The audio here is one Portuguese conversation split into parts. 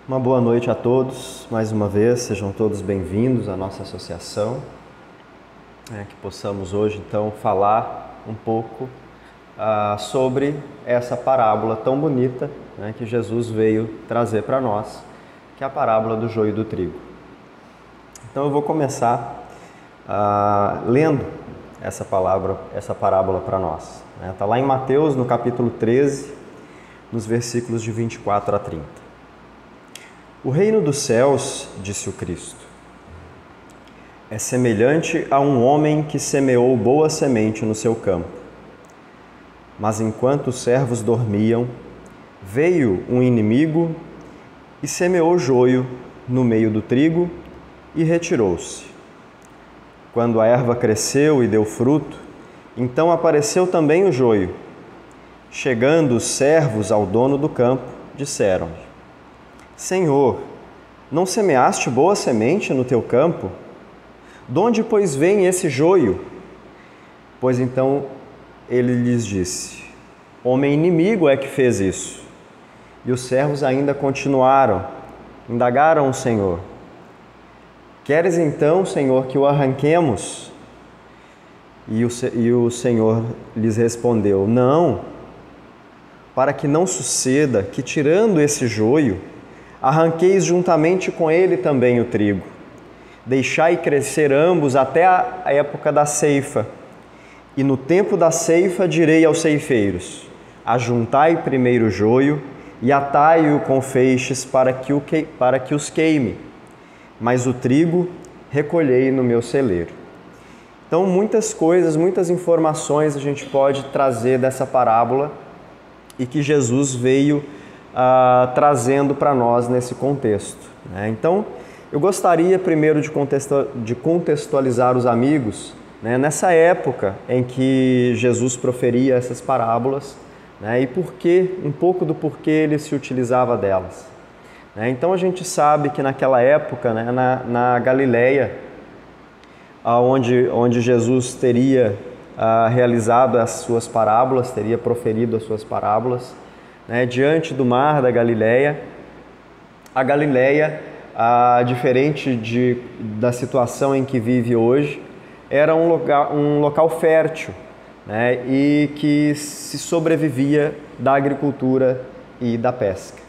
Uma boa noite a todos, mais uma vez, sejam todos bem-vindos à nossa associação. Que possamos hoje então falar um pouco sobre essa parábola tão bonita que Jesus veio trazer para nós, que é a parábola do joio e do trigo. Então eu vou começar lendo essa parábola para nós. Está lá em Mateus, no capítulo 13, nos versículos de 24 a 30. O reino dos céus, disse o Cristo, é semelhante a um homem que semeou boa semente no seu campo. Mas enquanto os servos dormiam, veio um inimigo e semeou joio no meio do trigo e retirou-se. Quando a erva cresceu e deu fruto, então apareceu também o joio. Chegando os servos ao dono do campo, disseram-lhe: Senhor, não semeaste boa semente no teu campo? De onde, pois, vem esse joio? Pois então ele lhes disse: Homem inimigo é que fez isso. E os servos ainda continuaram, indagaram o Senhor: Queres então, Senhor, que o arranquemos? E o Senhor lhes respondeu: Não, para que não suceda que, tirando esse joio, arranqueis juntamente com ele também o trigo. Deixai crescer ambos até a época da ceifa. E no tempo da ceifa direi aos ceifeiros: Ajuntai primeiro o joio e atai-o com feixes para que os queime, mas o trigo recolhei no meu celeiro. Então, muitas coisas, muitas informações a gente pode trazer dessa parábola e que Jesus veio trazendo para nós nesse contexto. Então, eu gostaria primeiro de contextualizar os amigos nessa época em que Jesus proferia essas parábolas e um pouco do porquê ele se utilizava delas. Então, a gente sabe que naquela época, na Galileia, onde Jesus teria realizado as suas parábolas, teria proferido as suas parábolas, diante do mar da Galileia. A Galileia, diferente da situação em que vive hoje, era um local fértil e que se sobrevivia da agricultura e da pesca.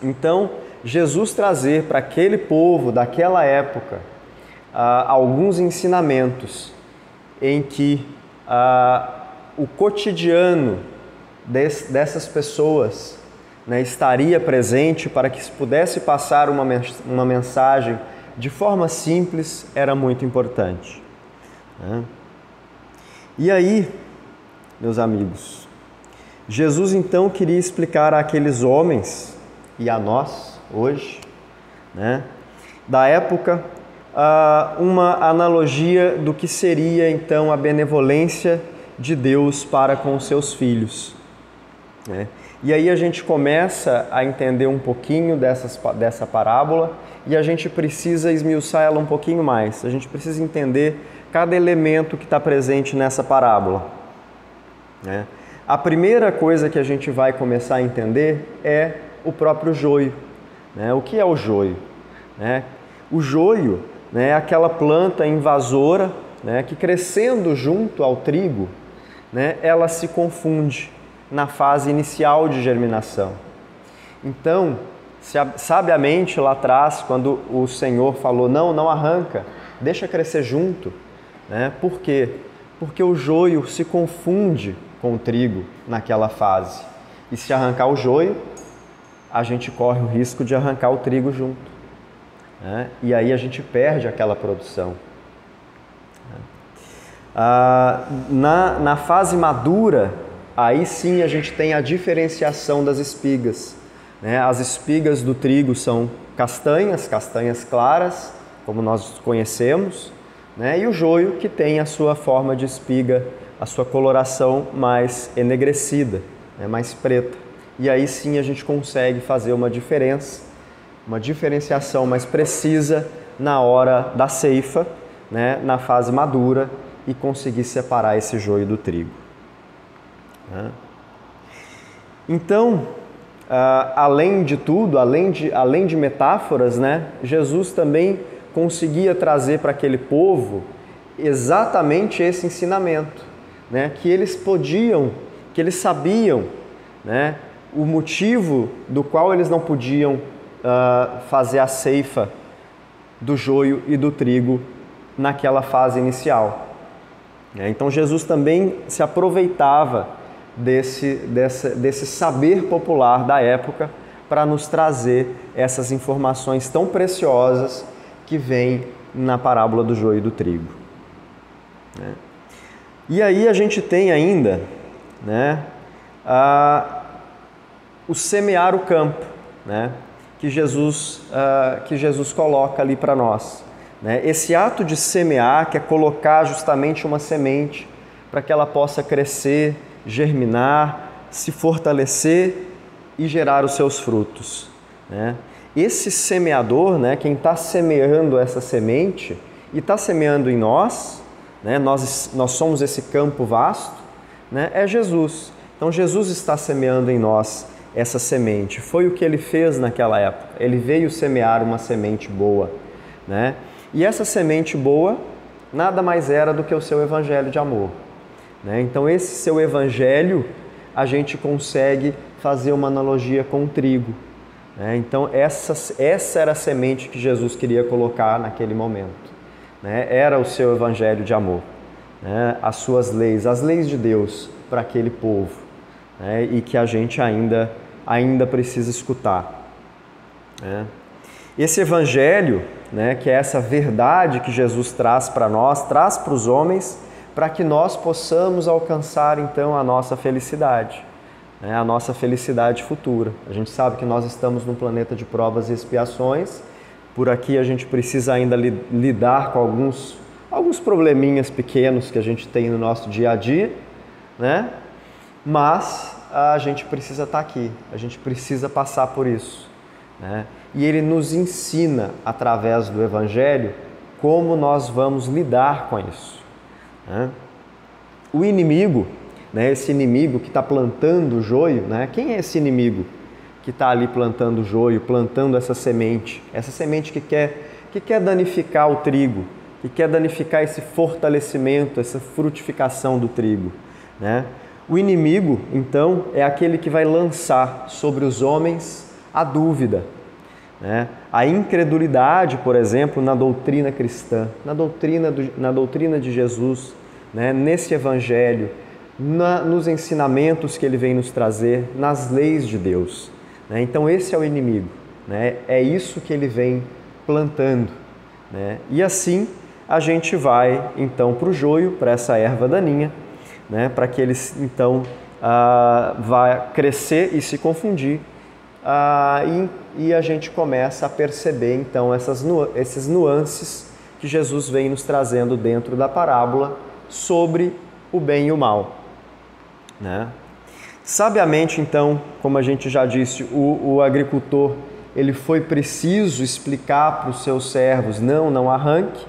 Então, Jesus trazer para aquele povo daquela época alguns ensinamentos em que o cotidiano dessas pessoas estaria presente para que se pudesse passar uma mensagem de forma simples, era muito importante. E aí, meus amigos, Jesus então queria explicar àqueles homens e a nós hoje, da época, uma analogia do que seria então a benevolência de Deus para com os seus filhos. E aí a gente começa a entender um pouquinho dessa parábola e a gente precisa esmiuçar ela um pouquinho mais. A gente precisa entender cada elemento que está presente nessa parábola. A primeira coisa que a gente vai começar a entender é o próprio joio. O que é o joio? O joio é aquela planta invasora que, crescendo junto ao trigo, ela se confunde na fase inicial de germinação. Então, sabiamente lá atrás, quando o Senhor falou: não arranca, deixa crescer junto. Por quê? Porque o joio se confunde com o trigo naquela fase. E se arrancar o joio, a gente corre o risco de arrancar o trigo junto. E aí a gente perde aquela produção. Na fase madura, aí sim a gente tem a diferenciação das espigas. As espigas do trigo são castanhas claras, como nós conhecemos, e o joio que tem a sua forma de espiga, a sua coloração mais enegrecida, mais preta. E aí sim a gente consegue fazer uma diferenciação mais precisa na hora da ceifa, na fase madura, e conseguir separar esse joio do trigo. Então, além de tudo, além de metáforas, né, Jesus também conseguia trazer para aquele povo exatamente esse ensinamento, né, que eles sabiam, né, o motivo do qual eles não podiam fazer a ceifa do joio e do trigo naquela fase inicial. Então Jesus também se aproveitava desse saber popular da época para nos trazer essas informações tão preciosas que vêm na parábola do joio e do trigo. E aí a gente tem ainda, né, o semear o campo, né, que Jesus coloca ali para nós. Esse ato de semear, que é colocar justamente uma semente para que ela possa crescer, germinar, se fortalecer e gerar os seus frutos. Esse semeador, quem está semeando essa semente e está semeando em nós, nós somos esse campo vasto, é Jesus. Então Jesus está semeando em nós essa semente. Foi o que ele fez naquela época. Ele veio semear uma semente boa, E essa semente boa nada mais era do que o seu evangelho de amor. Então esse seu evangelho, a gente consegue fazer uma analogia com o trigo. Então essa era a semente que Jesus queria colocar naquele momento. Era o seu evangelho de amor, as suas leis, as leis de Deus para aquele povo, e que a gente ainda precisa escutar. Esse evangelho, que é essa verdade que Jesus traz para nós, traz para os homens, para que nós possamos alcançar então a nossa felicidade, a nossa felicidade futura. A gente sabe que nós estamos num planeta de provas e expiações. Por aqui a gente precisa ainda lidar com alguns probleminhas pequenos que a gente tem no nosso dia a dia, Mas a gente precisa estar aqui, a gente precisa passar por isso, E ele nos ensina, através do Evangelho, como nós vamos lidar com isso. O inimigo, esse inimigo que está plantando o joio, quem é esse inimigo que está ali plantando o joio, plantando essa semente que quer danificar o trigo, que quer danificar esse fortalecimento, essa frutificação do trigo, O inimigo, então, é aquele que vai lançar sobre os homens a dúvida, a incredulidade, por exemplo, na doutrina cristã, na doutrina de Jesus, nesse evangelho, nos ensinamentos que ele vem nos trazer, nas leis de Deus. Então esse é o inimigo, é isso que ele vem plantando. E assim a gente vai então para o joio, para essa erva daninha, para que ele então vai crescer e se confundir, e a gente começa a perceber então esses nuances que Jesus vem nos trazendo dentro da parábola sobre o bem e o mal. Sabiamente, então, como a gente já disse, o agricultor, ele foi preciso explicar para os seus servos, não arranque,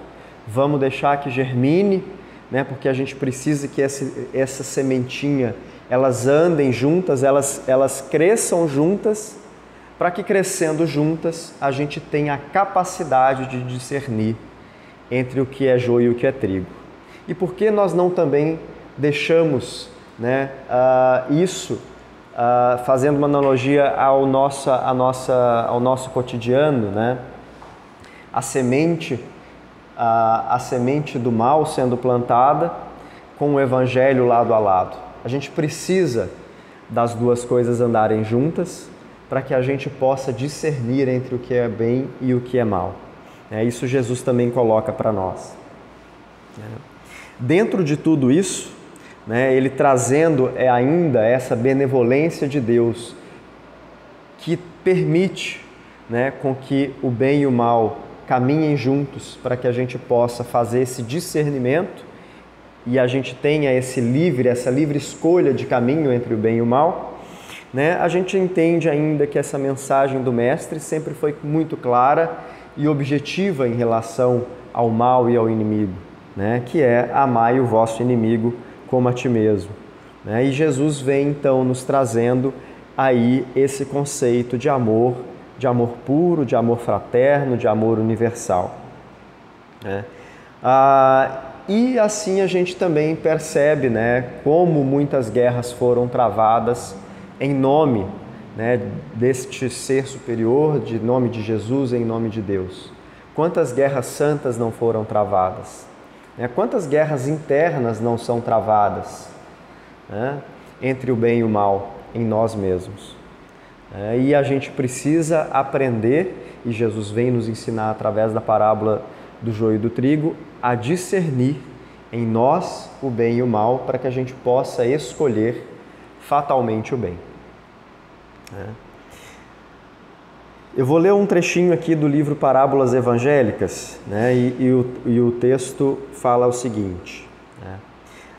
vamos deixar que germine, porque a gente precisa que essa sementinha, elas andem juntas, elas cresçam juntas, para que crescendo juntas, a gente tenha a capacidade de discernir entre o que é joio e o que é trigo. E por que nós não também deixamos isso, fazendo uma analogia ao nosso cotidiano, a semente do mal sendo plantada com o evangelho lado a lado. A gente precisa das duas coisas andarem juntas para que a gente possa discernir entre o que é bem e o que é mal. Isso Jesus também coloca para nós. Dentro de tudo isso, ele trazendo ainda essa benevolência de Deus que permite com que o bem e o mal caminhem juntos para que a gente possa fazer esse discernimento e a gente tenha essa livre escolha de caminho entre o bem e o mal, a gente entende ainda que essa mensagem do Mestre sempre foi muito clara e objetiva em relação ao mal e ao inimigo, que é amai o vosso inimigo como a ti mesmo. E Jesus vem então nos trazendo aí esse conceito de amor puro, de amor fraterno, de amor universal. Né? E assim a gente também percebe, né, como muitas guerras foram travadas em nome, né, deste ser superior, de nome de Jesus, em nome de Deus. Quantas guerras santas não foram travadas? Né? Quantas guerras internas não são travadas, né, entre o bem e o mal, em nós mesmos? E a gente precisa aprender, e Jesus vem nos ensinar através da parábola do joio e do trigo, a discernir em nós o bem e o mal, para que a gente possa escolher fatalmente o bem. Eu vou ler um trechinho aqui do livro Parábolas Evangélicas, né? E o texto fala o seguinte: né?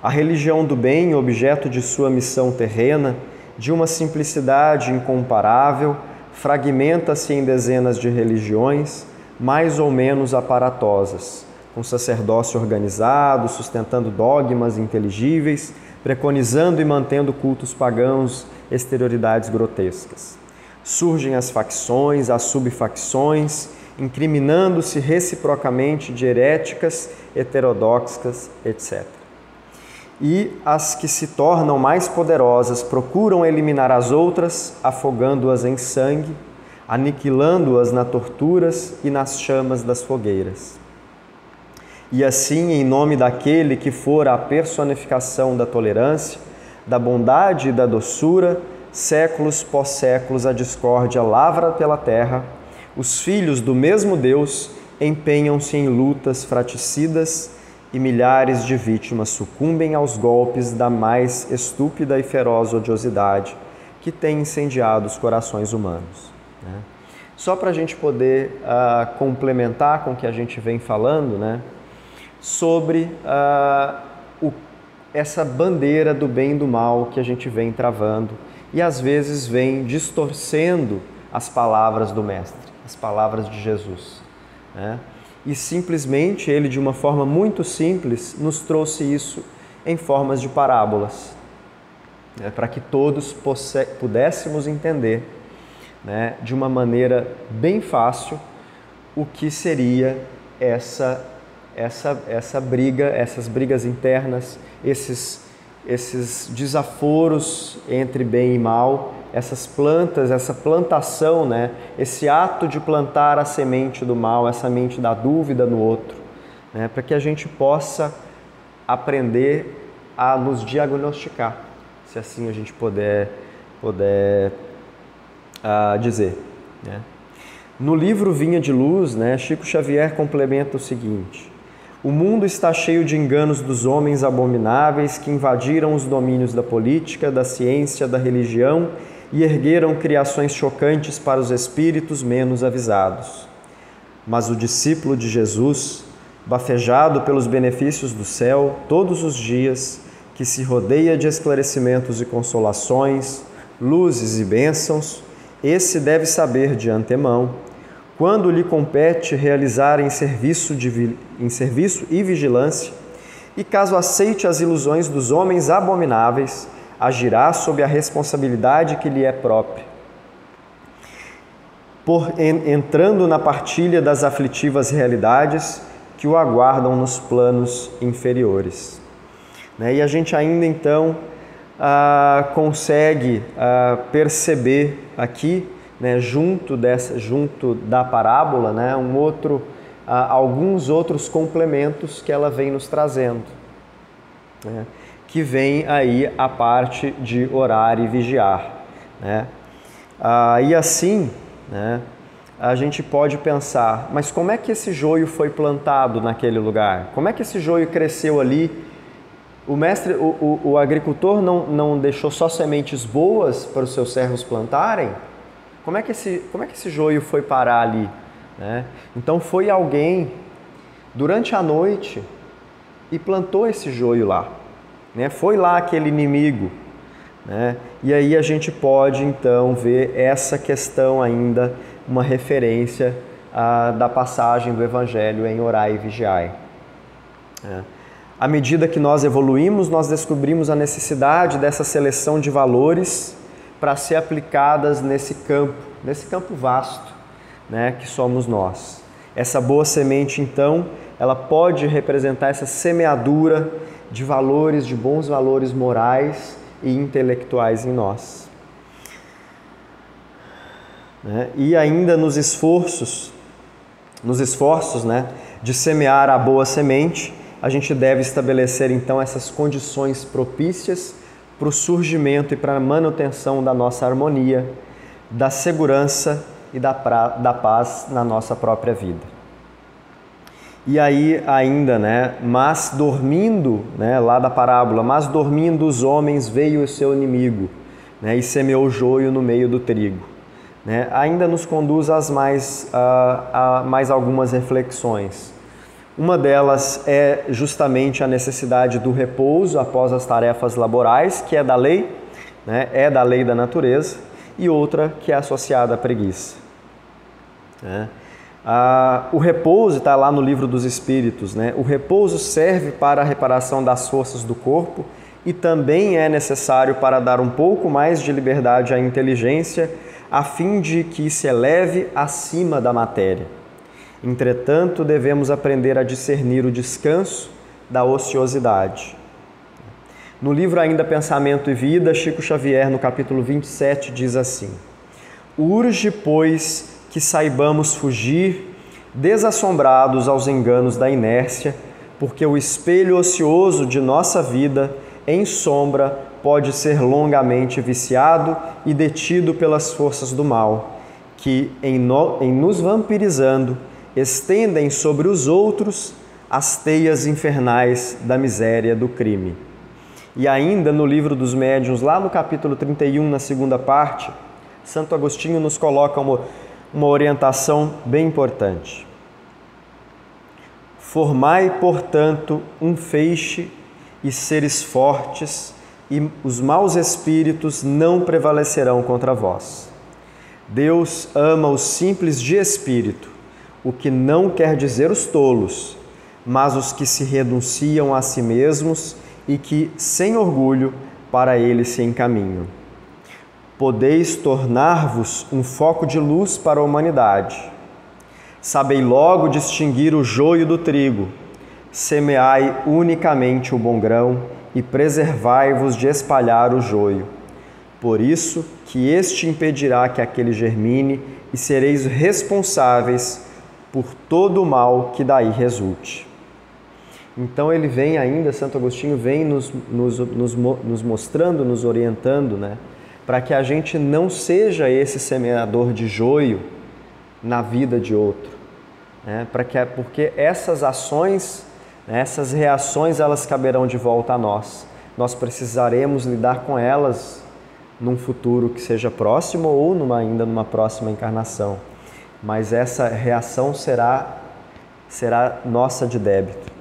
A religião do bem, objeto de sua missão terrena, de uma simplicidade incomparável, fragmenta-se em dezenas de religiões, mais ou menos aparatosas, com sacerdócio organizado, sustentando dogmas inteligíveis, preconizando e mantendo cultos pagãos, exterioridades grotescas. Surgem as facções, as subfacções, incriminando-se reciprocamente de heréticas, heterodoxas, etc. E as que se tornam mais poderosas procuram eliminar as outras, afogando-as em sangue, aniquilando-as nas torturas e nas chamas das fogueiras. E assim, em nome daquele que fora a personificação da tolerância, da bondade e da doçura, séculos pós séculos a discórdia lavra pela terra, os filhos do mesmo Deus empenham-se em lutas fraticidas e milhares de vítimas sucumbem aos golpes da mais estúpida e feroz odiosidade que tem incendiado os corações humanos. Né? Só para a gente poder complementar com o que a gente vem falando, né, sobre essa bandeira do bem e do mal que a gente vem travando e às vezes vem distorcendo as palavras do Mestre, as palavras de Jesus. Né? E simplesmente ele, de uma forma muito simples, nos trouxe isso em formas de parábolas, né, para que todos pudéssemos entender, né, de uma maneira bem fácil o que seria essa briga, essas brigas internas, esses desaforos entre bem e mal, essas plantas, essa plantação, né? Esse ato de plantar a semente do mal, a semente da dúvida no outro, né? Para que a gente possa aprender a nos diagnosticar, se assim a gente puder dizer, né? No livro Vinha de Luz, né, Chico Xavier complementa o seguinte: o mundo está cheio de enganos dos homens abomináveis que invadiram os domínios da política, da ciência, da religião e ergueram criações chocantes para os espíritos menos avisados. Mas o discípulo de Jesus, bafejado pelos benefícios do céu todos os dias, que se rodeia de esclarecimentos e consolações, luzes e bênçãos, esse deve saber de antemão, quando lhe compete realizar em serviço e vigilância, e caso aceite as ilusões dos homens abomináveis, agirá sob a responsabilidade que lhe é própria, entrando na partilha das aflitivas realidades que o aguardam nos planos inferiores. E a gente ainda então consegue perceber aqui, né, junto da parábola, né, alguns outros complementos que ela vem nos trazendo, né, que vem aí a parte de orar e vigiar, né? E assim, né, a gente pode pensar, mas como é que esse joio foi plantado naquele lugar? Como é que esse joio cresceu ali? O agricultor não deixou só sementes boas para os seus servos plantarem? Como é que esse joio foi parar ali? Né? Então foi alguém, durante a noite, e plantou esse joio lá. Né? Foi lá aquele inimigo. Né? E aí a gente pode então ver essa questão ainda, uma referência da passagem do Evangelho em Orai e Vigiai. À medida que nós evoluímos, nós descobrimos a necessidade dessa seleção de valores para ser aplicadas nesse campo vasto, né, que somos nós. Essa boa semente, então, ela pode representar essa semeadura de valores, de bons valores morais e intelectuais em nós. E ainda nos esforços, né, de semear a boa semente, a gente deve estabelecer então essas condições propícias para o surgimento e para a manutenção da nossa harmonia, da segurança e da paz na nossa própria vida. E aí ainda, né, mas dormindo, né, lá da parábola, mas dormindo os homens veio o seu inimigo, né, e semeou joio no meio do trigo. Né, ainda nos conduz a mais algumas reflexões. Uma delas é justamente a necessidade do repouso após as tarefas laborais, que é da lei, né, é da lei da natureza, e outra que é associada à preguiça. O repouso está lá no Livro dos Espíritos, né? O repouso serve para a reparação das forças do corpo e também é necessário para dar um pouco mais de liberdade à inteligência, a fim de que se eleve acima da matéria. Entretanto, devemos aprender a discernir o descanso da ociosidade. No livro ainda Pensamento e Vida, Chico Xavier, no capítulo 27, diz assim: urge, pois, que saibamos fugir, desassombrados aos enganos da inércia, porque o espelho ocioso de nossa vida, em sombra, pode ser longamente viciado e detido pelas forças do mal, que, em nos vampirizando, estendem sobre os outros as teias infernais da miséria do crime. E ainda no Livro dos Médiuns, lá no capítulo 31, na segunda parte, Santo Agostinho nos coloca uma orientação bem importante. Formai, portanto, um feixe e seres fortes, e os maus espíritos não prevalecerão contra vós. Deus ama os simples de espírito, o que não quer dizer os tolos, mas os que se renunciam a si mesmos e que, sem orgulho, para ele se encaminham. Podeis tornar-vos um foco de luz para a humanidade. Sabei logo distinguir o joio do trigo. Semeai unicamente o bom grão e preservai-vos de espalhar o joio. Por isso que este impedirá que aquele germine e sereis responsáveis por todo o mal que daí resulte. Então ele vem ainda, Santo Agostinho vem nos mostrando, nos orientando, né, para que a gente não seja esse semeador de joio na vida de outro, né, porque essas ações, né, essas reações, elas caberão de volta a nós. Nós precisaremos lidar com elas num futuro que seja próximo ou ainda numa próxima encarnação. Mas essa reação será nossa de débito.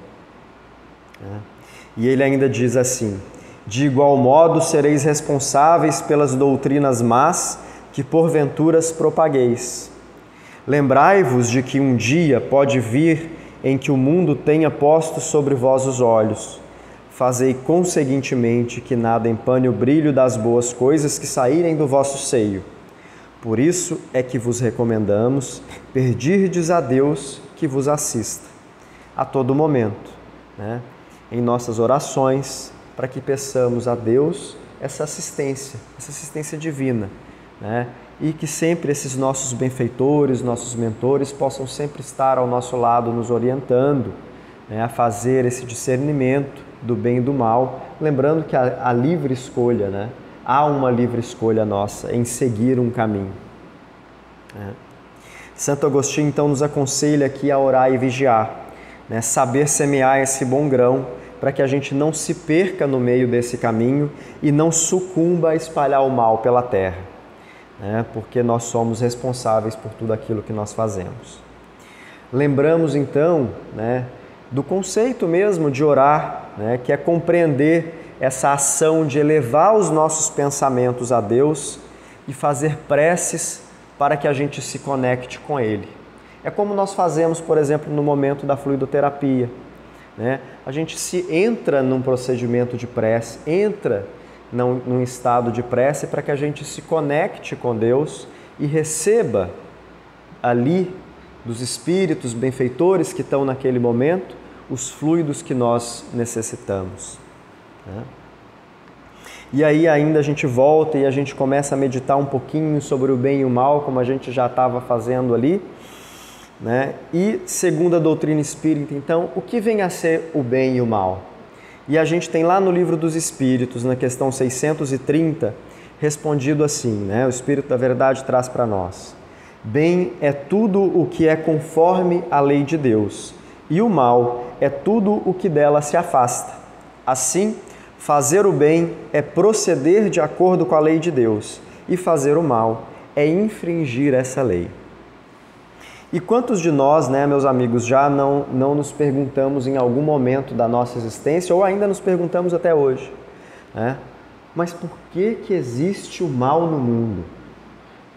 E ele ainda diz assim: de igual modo sereis responsáveis pelas doutrinas más que porventura propagueis. Lembrai-vos de que um dia pode vir em que o mundo tenha posto sobre vós os olhos. Fazei conseguintemente que nada empane o brilho das boas coisas que saírem do vosso seio. Por isso é que vos recomendamos pedirdes a Deus que vos assista a todo momento, né, em nossas orações, para que peçamos a Deus essa assistência divina, né, e que sempre esses nossos benfeitores, nossos mentores possam sempre estar ao nosso lado, nos orientando, né, a fazer esse discernimento do bem e do mal, lembrando que a livre escolha, né, há uma livre escolha nossa em seguir um caminho. Santo Agostinho então nos aconselha aqui a orar e vigiar, né, saber semear esse bom grão para que a gente não se perca no meio desse caminho e não sucumba a espalhar o mal pela terra, né, porque nós somos responsáveis por tudo aquilo que nós fazemos. Lembramos então, né, do conceito mesmo de orar, né, que é compreender essa ação de elevar os nossos pensamentos a Deus e fazer preces para que a gente se conecte com Ele. É como nós fazemos, por exemplo, no momento da fluidoterapia, né? A gente se entra num procedimento de prece, entra num estado de prece, para que a gente se conecte com Deus e receba ali dos espíritos benfeitores que estão naquele momento os fluidos que nós necessitamos, né? E aí ainda a gente volta e a gente começa a meditar um pouquinho sobre o bem e o mal, como a gente já estava fazendo ali, né? E segundo a doutrina espírita, então, o que vem a ser o bem e o mal? E a gente tem lá no Livro dos Espíritos, na questão 630, respondido assim, né? O Espírito da Verdade traz para nós: bem é tudo o que é conforme à lei de Deus, e o mal é tudo o que dela se afasta. Assim, fazer o bem é proceder de acordo com a lei de Deus, e fazer o mal é infringir essa lei. E quantos de nós, né, meus amigos, já não nos perguntamos em algum momento da nossa existência, ou ainda nos perguntamos até hoje, né? Mas por que existe o mal no mundo?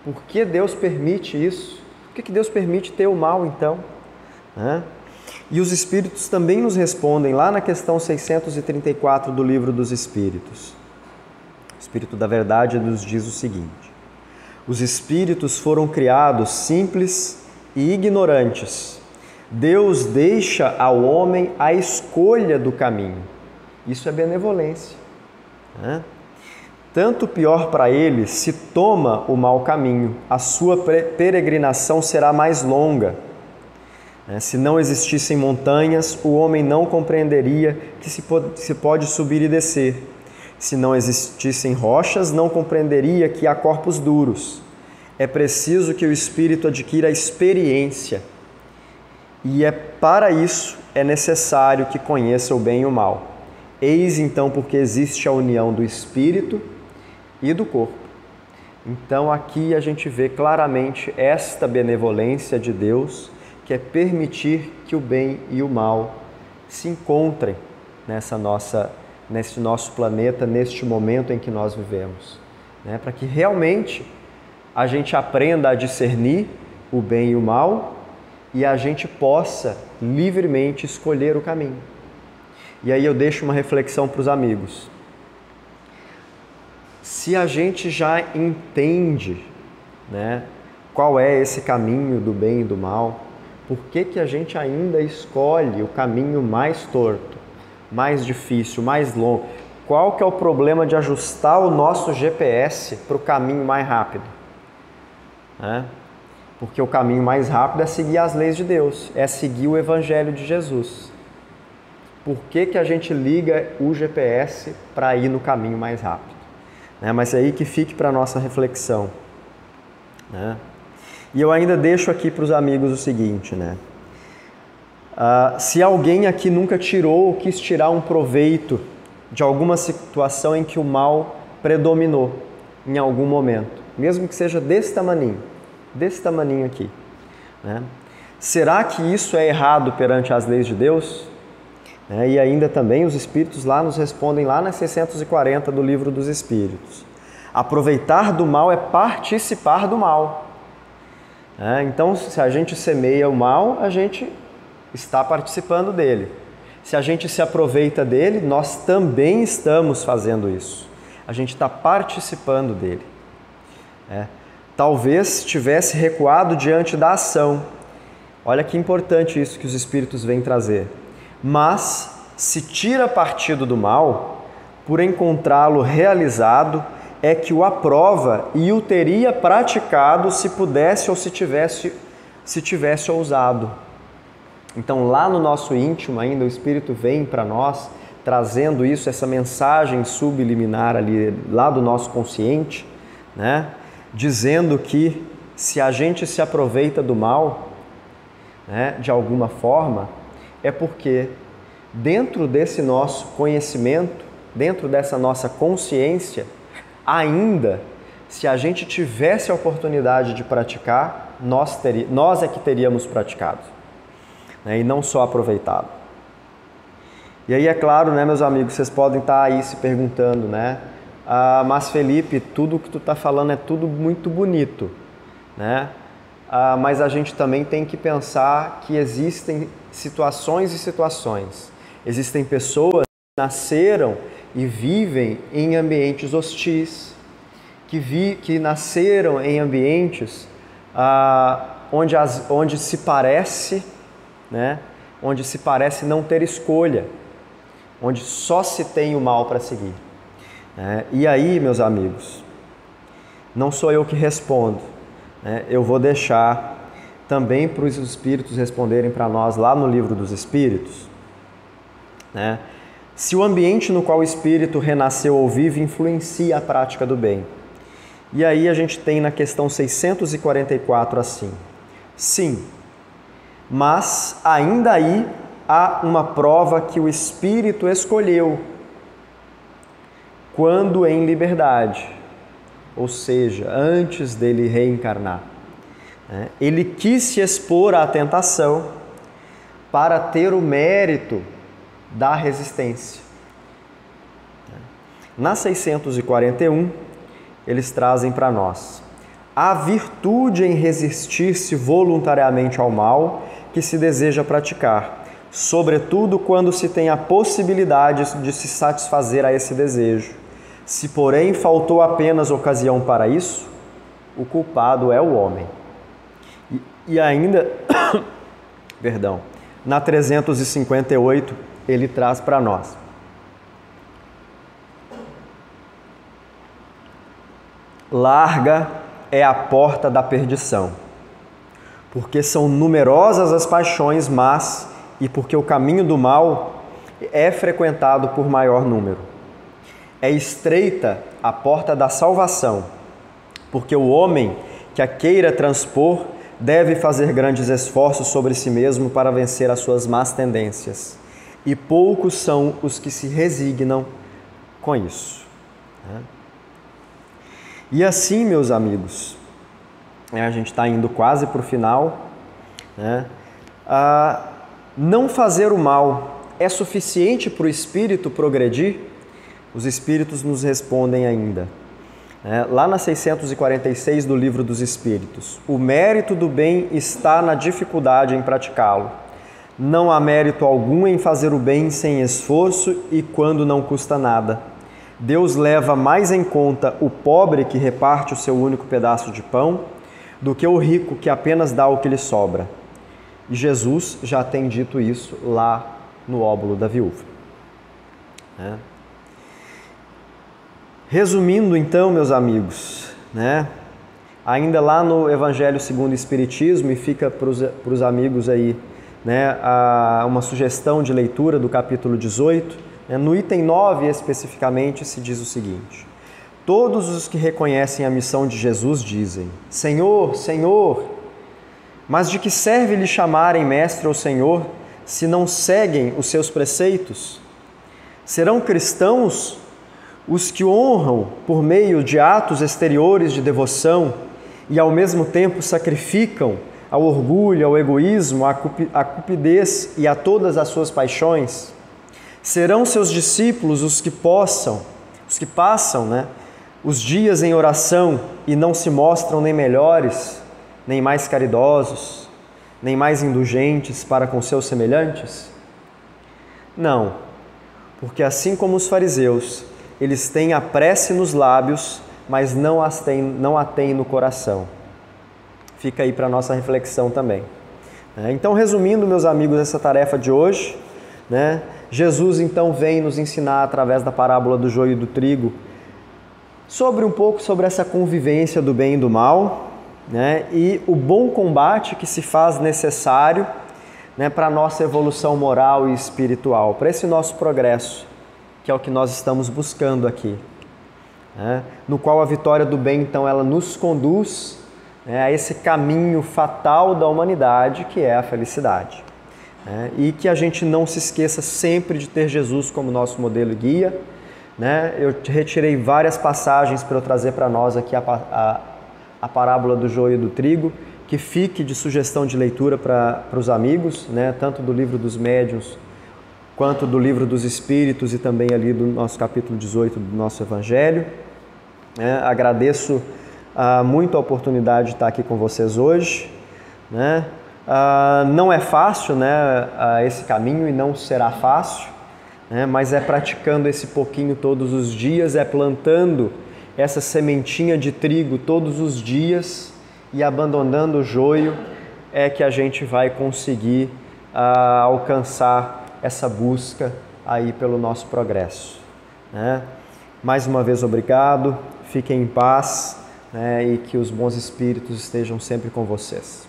Por que Deus permite isso? Por que Deus permite ter o mal, então? Né? E os Espíritos também nos respondem lá na questão 634 do Livro dos Espíritos. O Espírito da Verdade nos diz o seguinte: os Espíritos foram criados simples e ignorantes. Deus deixa ao homem a escolha do caminho. Isso é benevolência, né? Tanto pior para ele se toma o mau caminho, a sua peregrinação será mais longa. Se não existissem montanhas, o homem não compreenderia que se pode subir e descer. Se não existissem rochas, não compreenderia que há corpos duros. É preciso que o espírito adquira experiência. E para isso é necessário que conheça o bem e o mal. Eis então porque existe a união do espírito e do corpo. Então aqui a gente vê claramente esta benevolência de Deus, que é permitir que o bem e o mal se encontrem nesse nosso planeta, neste momento em que nós vivemos, né? Para que realmente a gente aprenda a discernir o bem e o mal e a gente possa livremente escolher o caminho. E aí eu deixo uma reflexão para os amigos. Se a gente já entende, né, qual é esse caminho do bem e do mal, por que a gente ainda escolhe o caminho mais torto, mais difícil, mais longo? Qual que é o problema de ajustar o nosso GPS para o caminho mais rápido? Porque o caminho mais rápido é seguir as leis de Deus, é seguir o Evangelho de Jesus. Por que a gente liga o GPS para ir no caminho mais rápido? Mas é aí que fique para a nossa reflexão, né? E eu ainda deixo aqui para os amigos o seguinte, né? Se alguém aqui nunca tirou ou quis tirar um proveito de alguma situação em que o mal predominou em algum momento, mesmo que seja desse tamaninho aqui, né? Será que isso é errado perante as leis de Deus? E ainda também os Espíritos lá nos respondem lá nas 640 do Livro dos Espíritos. Aproveitar do mal é participar do mal. Então, se a gente semeia o mal, a gente está participando dele. Se a gente se aproveita dele, nós também estamos fazendo isso. A gente está participando dele. Talvez tivesse recuado diante da ação. Olha que importante isso que os Espíritos vêm trazer. Mas se tira partido do mal, por encontrá-lo realizado, é que o aprova e o teria praticado se pudesse ou se tivesse ousado. Então lá no nosso íntimo ainda o Espírito vem para nós trazendo isso, essa mensagem subliminar ali lá do nosso consciente, né? Dizendo que se a gente se aproveita do mal, né, de alguma forma, é porque dentro desse nosso conhecimento, dentro dessa nossa consciência, ainda, se a gente tivesse a oportunidade de praticar, nós é que teríamos praticado, né, e não só aproveitado. E aí é claro, né, meus amigos, vocês podem estar aí se perguntando, né? Mas Felipe, tudo que tu está falando é tudo muito bonito, né? Mas a gente também tem que pensar que existem situações e situações. Existem pessoas que nasceram e vivem em ambientes hostis, que nasceram em ambientes onde se parece, né, onde se parece não ter escolha, onde só se tem o mal para seguir. E aí, meus amigos, não sou eu que respondo, né? Eu vou deixar também para os Espíritos responderem para nós lá no Livro dos Espíritos, né? Se o ambiente no qual o Espírito renasceu ou vive influencia a prática do bem. E aí a gente tem na questão 644 assim: sim, mas ainda aí há uma prova que o Espírito escolheu quando em liberdade, ou seja, antes dele reencarnar. Ele quis se expor à tentação para ter o mérito da resistência. Na 641, eles trazem para nós: a virtude em resistir-se voluntariamente ao mal que se deseja praticar, sobretudo quando se tem a possibilidade de se satisfazer a esse desejo. Se, porém, faltou apenas ocasião para isso, o culpado é o homem. E ainda, perdão, na 358, ele traz para nós: larga é a porta da perdição, porque são numerosas as paixões más e porque o caminho do mal é frequentado por maior número. É estreita a porta da salvação, porque o homem que a queira transpor deve fazer grandes esforços sobre si mesmo para vencer as suas más tendências, e poucos são os que se resignam com isso. E assim, meus amigos, a gente está indo quase para o final, né? Não fazer o mal é suficiente para o espírito progredir? Os espíritos nos respondem ainda. Lá na 646 do Livro dos Espíritos: o mérito do bem está na dificuldade em praticá-lo. Não há mérito algum em fazer o bem sem esforço e quando não custa nada. Deus leva mais em conta o pobre que reparte o seu único pedaço de pão do que o rico que apenas dá o que lhe sobra. E Jesus já tem dito isso lá no óbolo da viúva. Resumindo então, meus amigos, ainda lá no Evangelho segundo o Espiritismo, e fica para os amigos aí, uma sugestão de leitura do capítulo 18, no item 9 especificamente se diz o seguinte: todos os que reconhecem a missão de Jesus dizem: Senhor, Senhor, mas de que serve lhe chamarem mestre ou senhor se não seguem os seus preceitos? Serão cristãos os que honram por meio de atos exteriores de devoção e ao mesmo tempo sacrificam ao orgulho, ao egoísmo, à cupidez e a todas as suas paixões? Serão seus discípulos os que passam, os dias em oração e não se mostram nem melhores, nem mais caridosos, nem mais indulgentes para com seus semelhantes? Não, porque assim como os fariseus, eles têm a prece nos lábios, mas não a têm no coração. Fica aí para a nossa reflexão também. Então, resumindo, meus amigos, essa tarefa de hoje, Jesus então vem nos ensinar através da parábola do joio e do trigo um pouco sobre essa convivência do bem e do mal, e o bom combate que se faz necessário para a nossa evolução moral e espiritual, para esse nosso progresso, que é o que nós estamos buscando aqui, no qual a vitória do bem, então, ela nos conduz a esse caminho fatal da humanidade, que é a felicidade. E que a gente não se esqueça sempre de ter Jesus como nosso modelo e guia. Eu retirei várias passagens para eu trazer para nós aqui a parábola do joio e do trigo, que fique de sugestão de leitura para os amigos, tanto do Livro dos Médiuns, quanto do Livro dos Espíritos e também ali do nosso capítulo 18 do nosso Evangelho. Agradeço muito a oportunidade de estar aqui com vocês hoje. Não é fácil esse caminho e não será fácil, né? Mas é praticando esse pouquinho todos os dias, é plantando essa sementinha de trigo todos os dias e abandonando o joio, é que a gente vai conseguir alcançar essa busca aí pelo nosso progresso, né? Mais uma vez, obrigado, fiquem em paz, né? E que os bons espíritos estejam sempre com vocês.